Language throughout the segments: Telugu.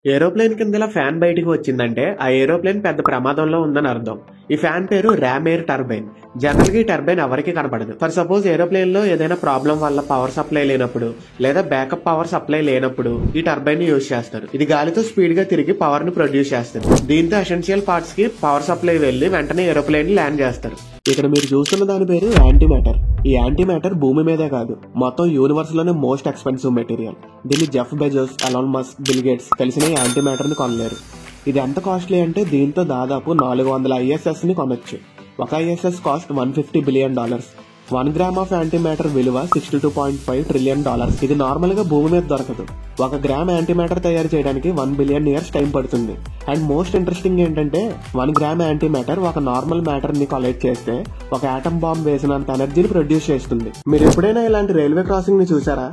ఏరోప్లేన్ కింద ఇలా ఫ్యాన్ బయటికి వచ్చిందంటే ఆ ఏరోప్లేన్ పెద్ద ప్రమాదంలో ఉందని అర్థం. ఈ ఫ్యాన్ పేరు ర్యామ్ ఎయిర్ టర్బైన్. జనరల్ గా ఈ టర్బైన్ ఎవరికి కనపడదు. ఫర్ సపోజ్ ఏరోప్లేన్ లో ఏదైనా ప్రాబ్లం వల్ల పవర్ సప్లై లేనప్పుడు లేదా బ్యాకప్ పవర్ సప్లై లేనప్పుడు ఈ టర్బైన్ ని యూజ్ చేస్తారు. ఇది గాలితో స్పీడ్ గా తిరిగి పవర్ ని ప్రొడ్యూస్ చేస్తుంది. దీంతో ఎసెన్షియల్ పార్ట్స్ కి పవర్ సప్లై వెళ్లి వెంటనే ఏరోప్లేన్ ని ల్యాండ్ చేస్తారు. ఇక్కడ మీరు చూస్తున్న దాని పేరు యాంటీ మ్యాటర్. ఈ యాంటీ మ్యాటర్ భూమి మీదే కాదు, మొత్తం యూనివర్స్ లోనే మోస్ట్ ఎక్స్పెన్సివ్ మెటీరియల్. దీన్ని Jeff Bezos, Elon Musk, bill gates కలిసిన ఈ యాంటీ మ్యాటర్ ని కొనలేరు. ఇది ఎంత కాస్ట్లీ అంటే దీంతో దాదాపు 400 ISS ని కొనొచ్చు. ఒక ISS cost $150 billion. 1 gram of anti matter విలువ $62.5 ట్రిలియన్. ఇది నార్మల్ గా భూమి మీద దొరకదు. 1 గ్రామ్ యాంటీ మ్యాటర్ తయారు చేయడానికి 1 బిలియన్ ఇయర్స్ టైం పడుతుంది. అండ్ మోస్ట్ ఇంట్రెస్టింగ్ ఏంటంటే 1 గ్రామ్ యాంటీ మ్యాటర్ ఒక నార్మల్ మ్యాటర్ ని కొలైట్ చేస్తే ఒక ఆటమ్ బాంబ్ వేసినంత ఎనర్జీని ప్రొడ్యూస్ చేస్తుంది. మీరు ఎప్పుడైనా ఇలాంటి రైల్వే క్రాసింగ్ ని చూసారా?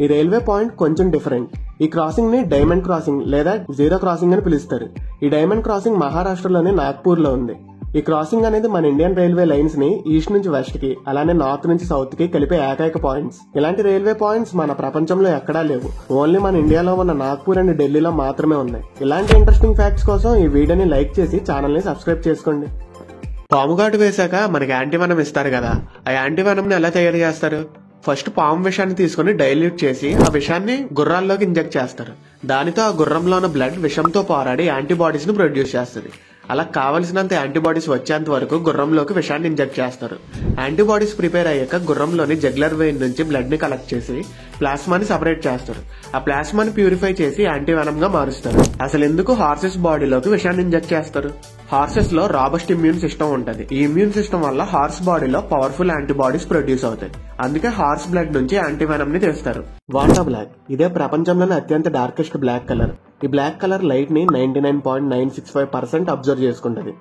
ఈ రైల్వే పాయింట్ కొంచెం డిఫరెంట్. ఈ క్రాసింగ్ ని డైమండ్ క్రాసింగ్ లేదా జీరో క్రాసింగ్ అని పిలుస్తారు. ఈ డైమండ్ క్రాసింగ్ మహారాష్ట్రలోని నాగ్పూర్ లో ఉంది. ఈ క్రాసింగ్ అనేది మన ఇండియన్ రైల్వే లైన్స్ ని ఈస్ట్ నుంచి వెస్ట్ కి అలానే నార్త్ నుంచి సౌత్ కి కలిపే ఏకైక పాయింట్స్. ఇలాంటి రైల్వే పాయింట్స్ మన ప్రపంచంలో ఎక్కడా లేవు. ఓన్లీ మన ఇండియాలో ఉన్న నాగ్పూర్ అండ్ ఢిల్లీలో మాత్రమే ఉన్నాయి. ఇలాంటి ఇంట్రెస్టింగ్ ఫ్యాక్ట్స్ కోసం ఈ వీడియోని లైక్ చేసి ఛానల్ ని సబ్స్క్రైబ్ చేసుకోండి. పాము ఘాటు వేశాక మనకి యాంటీవెనం ఇస్తారు కదా, ఆ యాంటీవెనం ని ఎలా తయారు చేస్తారు? ఫస్ట్ పాము విషాన్ని తీసుకుని డైల్యూట్ చేసి ఆ విషాన్ని గుర్రాల్లోకి ఇంజెక్ట్ చేస్తారు. దానితో ఆ గుర్రంలో ఉన్న బ్లడ్ విషంతో పోరాడి యాంటీబాడీస్ ని ప్రొడ్యూస్ చేస్తుంది. అలా కావలసినంత యాంటీబాడీస్ వచ్చేంత వరకు గుర్రంలోకి విషాన్ని ఇంజెక్ట్ చేస్తారు. యాంటీబాడీస్ ప్రిపేర్ అయ్యాక గుర్రంలోని జగ్లర్ వెయిన్ నుంచి బ్లడ్ ని కలెక్ట్ చేసి ప్లాస్మాని సెపరేట్ చేస్తారు. ఆ ప్లాస్మాని ప్యూరిఫై చేసి యాంటీవెనం గా మారుస్తారు. అసలు ఎందుకు హార్సెస్ బాడీలోకి విషాన్ని ఇంజెక్ట్ చేస్తారు? హార్సెస్ లో రాబస్ట్ ఇమ్యూన్ సిస్టమ్ ఉంటది. ఈ ఇమ్యూన్ సిస్టమ్ వల్ల హార్స్ బాడీలో పవర్ఫుల్ యాంటీబాడీస్ ప్రొడ్యూస్ అవుతాయి. అందుకే హార్స్ బ్లడ్ నుంచి యాంటీవెనం ని తెస్తారు. వాంటా బ్లాక్ ఇదే ప్రపంచంలోనే అత్యంత డార్కెస్ట్ బ్లాక్ కలర్. ఈ బ్లాక్ కలర్ లైట్ ని 99.965% అబ్జర్వ్ చేసుకుంటది.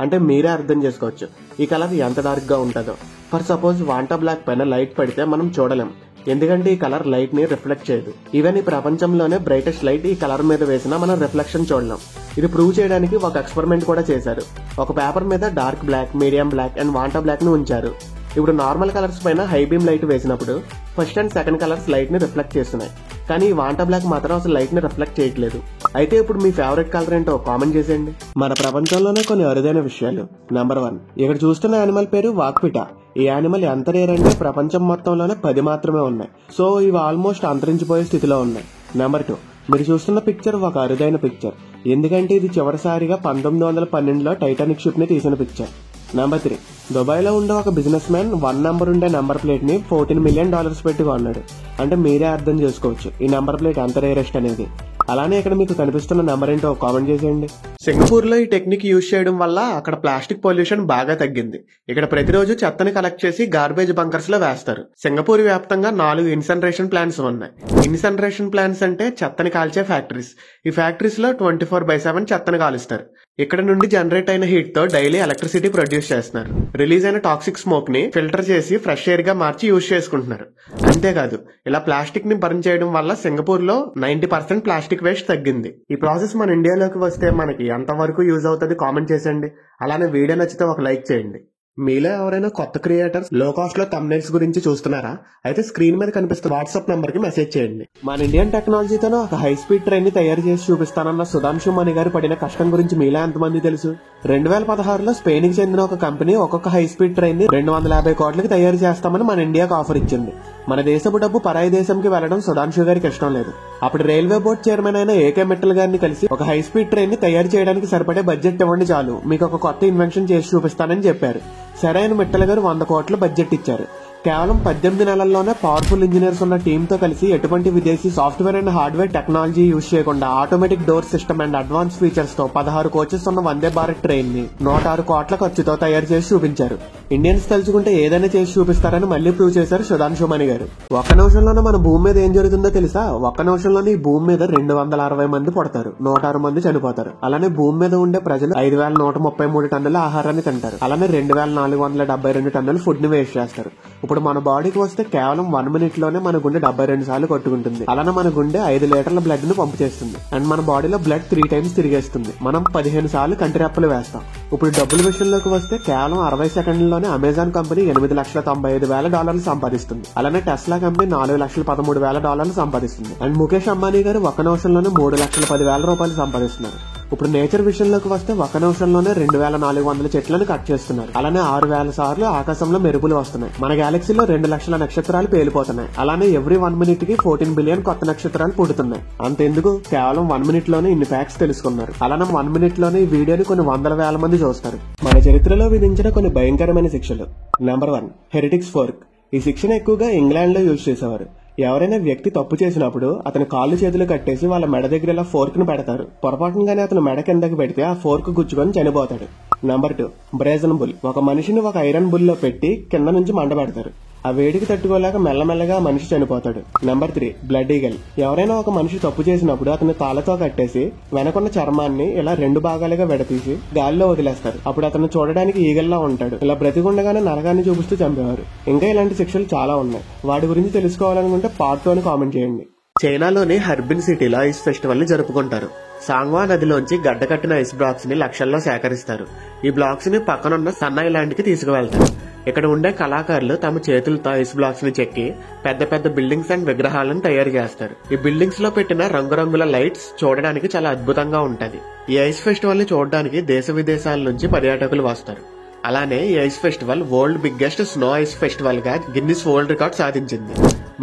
అంటే మీరే అర్థం చేసుకోవచ్చు ఈ కలర్ ఎంత డార్క్ గా ఉంటుందో. ఫర్ సపోజ్ వాంటా బ్లాక్ పైన లైట్ పడితే మనం చూడలేం, ఎందుకంటే ఈ కలర్ లైట్ ని రిఫ్లెక్ట్ చేయదు. ఈవెన్ ఈ ప్రపంచంలోనే బ్రైటెస్ట్ లైట్ ఈ కలర్ మీద వేసినా మనం రిఫ్లెక్షన్ చూడలేం. ఇది ప్రూవ్ చేయడానికి ఒక ఎక్స్పెరిమెంట్ కూడా చేశారు. ఒక పేపర్ మీద dark black, medium black and vanta black ని ఉంచారు. ఇప్పుడు నార్మల్ కలర్స్ పైన హై బీమ్ లైట్ వేసినప్పుడు first and second colours light ని రిఫ్లెక్ట్ చేస్తున్నాయి, కానీ ఈ వాంటా బ్లాక్ మాత్రం అసలు లైట్ ని రిఫ్లెక్ట్ చేయట్లేదు. అయితే ఇప్పుడు మీ ఫేవరెట్ కలర్ ఏంటో కామెంట్ చేసేయండి. మన ప్రపంచంలోనే కొన్ని అరుదైన విషయాలు. నెంబర్ 1, ఇక్కడ చూస్తున్న యానిమల్ పేరు వాక్పిటా. ఈ యానిమల్ ఎంత రేర్ అంటే ప్రపంచం మొత్తంలోనే 10 మాత్రమే ఉన్నాయి. సో ఇవి ఆల్మోస్ట్ అంతరించిపోయే స్థితిలో ఉన్నాయి. నెంబర్ 2, మీరు చూస్తున్న పిక్చర్ ఒక అరుదైన పిక్చర్, ఎందుకంటే ఇది చివరిసారిగా 1912లో టైటానిక్ షిప్ ని తీసిన పిక్చర్. నెంబర్ 3, దుబాయ్ లో ఉండే ఒక బిజినెస్ మ్యాన్ 1 నెంబర్ ఉండే నెంబర్ ప్లేట్ ని $14 మిలియన్ పెట్టి కొన్నాడు. అంటే మీరే అర్థం చేసుకోవచ్చు ఈ నెంబర్ ప్లేట్ ఎంత రేరెస్ట్ అనేది. అలానే ఇక్కడ మీకు కనిపిస్తున్న నెంబర్ ఏంటో కామెంట్ చేసేయండి. సింగపూర్ లో ఈ టెక్నిక్ యూజ్ చేయడం వల్ల అక్కడ ప్లాస్టిక్ పొల్యూషన్ బాగా తగ్గింది. ఇక్కడ ప్రతిరోజు చెత్తని కలెక్ట్ చేసి గార్బేజ్ బంకర్స్ లో వేస్తారు. సింగపూర్ వ్యాప్తంగా 4 ఇన్సనరేషన్ ప్లాంట్స్ ఉన్నాయి. ఇన్సనరేషన్ ప్లాంట్స్ అంటే చెత్తని కాల్చే ఫ్యాక్టరీస్. ఈ ఫ్యాక్టరీస్ లో 24/7 చెత్తని కాలుస్తారు. ఇక్కడ నుండి జనరేట్ అయిన హీట్ తో డైలీ ఎలక్ట్రిసిటీ ప్రొడ్యూస్ చేస్తున్నారు. రిలీజ్ అయిన టాక్సిక్ స్మోక్ ని ఫిల్టర్ చేసి ఫ్రెష్ ఎయిర్ గా మార్చి యూజ్ చేసుకుంటున్నారు. అంతేకాదు ఇలా ప్లాస్టిక్ ని బర్న్ చేయడం వల్ల సింగపూర్ లో 90% ప్లాస్టిక్ వేస్ట్ తగ్గింది. ఈ ప్రాసెస్ మన ఇండియాలోకి వస్తే మనకి ఎంత వరకు యూజ్ అవుతుంది కామెంట్ చేసేయండి. అలానే వీడియో నచ్చితే ఒక లైక్ చేయండి. మీలో ఎవరైనా కొత్త క్రియేటర్స్ లో కాస్ట్ లో థంబ్నెయిల్స్ గురించి చూస్తున్నారా? అయితే స్క్రీన్ మీద కనిపిస్తున్న వాట్సాప్ నంబర్ కి మెసేజ్ చేయండి. మన ఇండియన్ టెక్నాలజీతోనే ఒక హై స్పీడ్ ట్రైన్ ని తయారు చేసి చూపిస్తానన్న సుధాంశు మణి గారు పడిన కష్టం గురించి మీలో ఎంతమంది తెలుసు? 2016లో స్పెయిన్ కి చెందిన ఒక కంపెనీ ఒక్కొక్క హై స్పీడ్ ట్రైన్ ని 250 కోట్లకి తయారు చేస్తామని మన ఇండియాకు ఆఫర్ ఇచ్చింది. మన దేశపు డబ్బు పరాయి దేశంకి వెళ్లడం సుధాంశు గారికి ఇష్టం లేదు. అప్పుడు రైల్వే బోర్డు చైర్మన్ అయిన ఏకే మిట్టల్ గారిని కలిసి ఒక హై స్పీడ్ ట్రైన్ ని తయారు చేయడానికి సరిపడే బడ్జెట్ ఇవ్వండి చాలు, మీకు ఒక కొత్త ఇన్వెన్షన్ చేసి చూపిస్తానని చెప్పారు. సరే అని మిట్టల్ గారు 100 కోట్ల బడ్జెట్ ఇచ్చారు. కేవలం 18 నెలల్లోనే పవర్ఫుల్ ఇంజనీర్స్ ఉన్న టీమ్ తో కలిసి ఎటువంటి విదేశీ software and hardware technology use చేయకుండా automatic door system and advance features తో 16 కోచెస్ ఉన్న వందే భారత్ ట్రైన్ ని 106 కోట్ల ఖర్చుతో తయారు చేసి చూపించారు. ఇండియన్స్ తలుచుకుంటే ఏదైనా చేసి చూపిస్తారని మళ్లీ ప్రూవ్ చేశారు సుధాంశు మణి గారు. ఒక్క నిమిషంలోనే మన భూమి మీద ఏం జరుగుతుందో తెలుసా? ఒక్క నిమిషంలోనే ఈ భూమి మీద 260 మంది పుడతారు, 106 మంది చనిపోతారు. అలానే భూమి మీద ఉండే ప్రజలు 5133 టన్నుల ఆహారాన్ని తింటారు. అలానే 2472 టన్నుల ఫుడ్ ని వేస్ట్ చేస్తారు. ఇప్పుడు మన బాడీకి వస్తే కేవలం 1 minute లోనే మన గుండె 72 సార్లు కొట్టుకుంటుంది. అలానే మన గుండె 5 లీటర్ల బ్లడ్ ను పంపు చేస్తుంది. అండ్ మన బాడీలో బ్లడ్ 3 times తిరిగేస్తుంది. మనం 15 సార్లు కంటిరెప్పలు వేస్తాం. ఇప్పుడు డబ్బుల విషయంలోకి వస్తే కేవలం 60 సెకండ్లలోనే అమెజాన్ కంపెనీ $8,95,000 సంపాదిస్తుంది. అలానే టెస్లా కంపెనీ $4,13,000 సంపాదిస్తుంది. అండ్ ముఖేష్ అంబానీ గారు 1 నిమిషంలోనే $3,10,000 సంపాదిస్తున్నారు. ఇప్పుడు నేచర్ విషయంలోకి వస్తే 1 నిమిషంలోనే 2,400 చెట్లను కట్ చేస్తున్నారు. అలానే 6,000 సార్లు ఆకాశంలో మెరుపులు వస్తున్నాయి. మన గ్యాలక్సీలో 2 లక్షల నక్షత్రాలు పేలిపోతున్నాయి. అలానే ఎవ్రీ 1 minute కి 14 బిలియన్ కొత్త నక్షత్రాలు పుడుతున్నాయి. అంతెందుకు, కేవలం 1 minute లోనే ఇన్ని ఫ్యాక్ట్స్ తెలుసుకున్నారు. అలానే 1 minute లోనే ఈ వీడియోని కొన్ని వందల వేల మంది చూస్తారు. మన చరిత్రలో విధించిన కొన్ని భయంకరమైన శిక్షలు. Number 1, heretic's fork. ఈ శిక్షను ఎక్కువగా ఇంగ్లాండ్ లో యూజ్ చేసేవారు. ఎవరైనా వ్యక్తి తప్పు చేసినప్పుడు అతని కాళ్ళు చేతులు కట్టేసి వాళ్ళ మెడ దగ్గర ఇలా ఫోర్క్ ను పెడతారు. పొరపాటుగానే అతను మెడ కిందకి పెడితే ఆ ఫోర్క్ గుచ్చుకొని చనిపోతాడు. Number 2, brazen bull. ఒక మనిషిని ఒక ఐరన్ బుల్ లో పెట్టి కింద నుంచి మంట పెడతారు. ఆ వేడికి తట్టుకోలేక మెల్లమెల్లగా మనిషి చనిపోతాడు. Number 3, blood eagle. ఎవరైనా ఒక మనిషి తప్పు చేసినప్పుడు అతని తాళతో కట్టేసి వెనకున్న చర్మాన్ని ఇలా 2 భాగాలుగా విడతీసి గాలిలో వదిలేస్తారు. అప్పుడు అతను చూడడానికి ఈగల్లా ఉంటాడు. ఇలా బ్రతికుండగానే నరకాన్ని చూపిస్తూ చంపేవారు. ఇంకా ఇలాంటి శిక్షలు చాలా ఉన్నాయి. వాటి గురించి తెలుసుకోవాలనుకుంటే పార్ట్ 2 అని కామెంట్ చేయండి. చైనాలోని హర్బిన్ సిటీలో ఐస్ ఫెస్టివల్ ని జరుపుకుంటారు. సాంగ్వా నదిలోంచి గడ్డకట్టిన ఐస్ బ్లాక్స్ ని లక్షల్లో సేకరిస్తారు. ఈ బ్లాక్స్ ని పక్కనున్న సన్ ఐలాండ్ కి తీసుకువెళ్తారు. ఇక్కడ ఉండే కళాకారులు తమ చేతులతో ఐస్ బ్లాక్స్ ని చెక్కి పెద్ద పెద్ద బిల్డింగ్స్ అండ్ విగ్రహాలను తయారు చేస్తారు. ఈ బిల్డింగ్స్ లో పెట్టిన రంగురంగుల లైట్స్ చూడడానికి చాలా అద్భుతంగా ఉంటది. ఈ ఐస్ ఫెస్టివల్ ని చూడడానికి దేశ విదేశాల నుంచి పర్యాటకులు వస్తారు. అలానే ఈ ice festival world biggest snow ice festival గా గిన్నిస్ వరల్డ్ రికార్డ్ సాధించింది.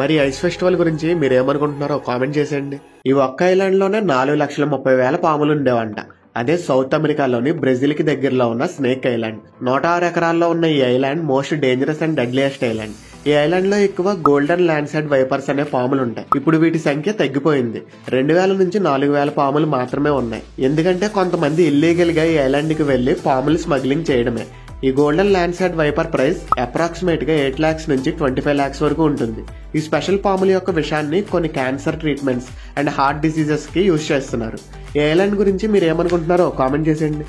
మరి ఐస్ ఫెస్టివల్ గురించి మీరేమనుకుంటున్నారో కామెంట్ చేసేయండి. ఈ ఒక్క ఐలాండ్ లోనే 4,30,000 పాములు ఉండేవంట. అదే సౌత్ అమెరికాలోని బ్రెజిల్ కి దగ్గరలో ఉన్న స్నేక్ ఐలాండ్. 106 ఎకరాల్లో ఉన్న ఈ island most dangerous and deadliest island. ఈ ఐలాండ్ లో ఎక్కువ గోల్డెన్ ల్యాండ్సైడ్ వైపర్స్ అనే పాములు ఉంటాయి. ఇప్పుడు వీటి సంఖ్య తగ్గిపోయింది. 2,000 నుంచి 4,000 పాములు మాత్రమే ఉన్నాయి. ఎందుకంటే కొంతమంది ఇల్లీగల్ గా ఈ ఐలాండ్ కి వెళ్లి పాములు స్మగ్లింగ్ చేయడమే. ఈ గోల్డెన్ ల్యాండ్సైడ్ వైపర్ ప్రైస్ అప్రాక్సిమేట్ గా 8 lakhs నుంచి 25 lakhs వరకు ఉంటుంది. ఈ స్పెషల్ పాముల యొక్క విషయాన్ని కొన్ని cancer treatments and heart diseases కి యూజ్ చేస్తున్నారు. ఈ ఐలాండ్ గురించి మీరు ఏమనుకుంటున్నారో కామెంట్ చేసేయండి.